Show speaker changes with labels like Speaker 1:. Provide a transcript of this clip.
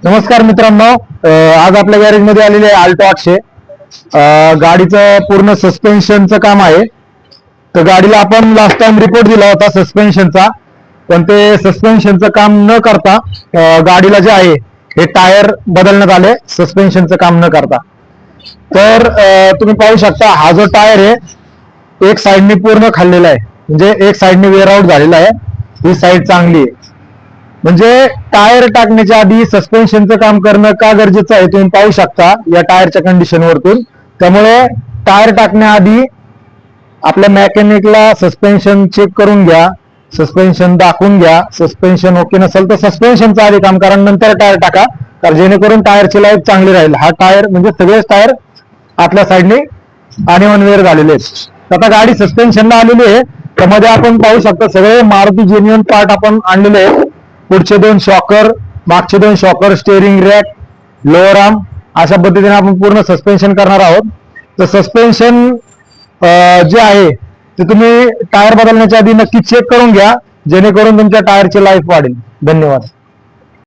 Speaker 1: नमस्कार मित्रांनो, आज आपल्या गॅरेज मध्ये आलेले आहे अल्टो 800. गाडीचं पूर्ण सस्पेन्शनचं काम आहे. तर गाडीला आपण लास्ट टाइम रिपोर्ट दिला होता सस्पेन्शनचा, पण ते सस्पेन्शनचं काम न करता गाडीला जे आहे हे टायर बदलण्यात आले सस्पेन्शनचं काम न करता. तर तुम्ही पाहू शकता हा जो टायर आहे एक साइडने पूर्ण खाल्लेला आहे, म्हणजे एक साइडने वेअर आउट झालेला आहे. ही साइड चांगली आहे. म्हणजे टायर टाकण्याच्या आधी सस्पेन्शनचं काम करणं का गरजेचं आहे तुम्ही पाहू शकता या टायरच्या कंडिशन वरतून. त्यामुळे टायर टाकण्याआधी आपल्या मेकॅनिकला सस्पेन्शन चेक करून घ्या, सस्पेन्शन दाखवून घ्या. सस्पेन्शन ओके नसेल तर सस्पेन्शनचं आधी काम करा, नंतर टायर टाका, कारण जेणेकरून टायरची लाईफ चांगली राहील. हा टायर म्हणजे सगळेच टायर आपल्या साईडने आणि अनवेअर झालेले आहेत. आता गाडी सस्पेन्शनला आलेली आहे. त्यामध्ये आपण पाहू शकता सगळे मारुती जेन्युइन पार्ट आपण आणलेले आहेत. पुढचे 2 शॉकर, मागचे 2 shocker, steering rack, lower arm, अशा पद्धतीने आपण पूर्ण सस्पेन्शन करणार आहोत. तर सस्पेन्शन जे आहे ते तुम्ही टायर बदलण्याच्या आधी नक्की चेक करून घ्या, जेणेकरून तुमच्या टायरची लाईफ वाढेल. धन्यवाद.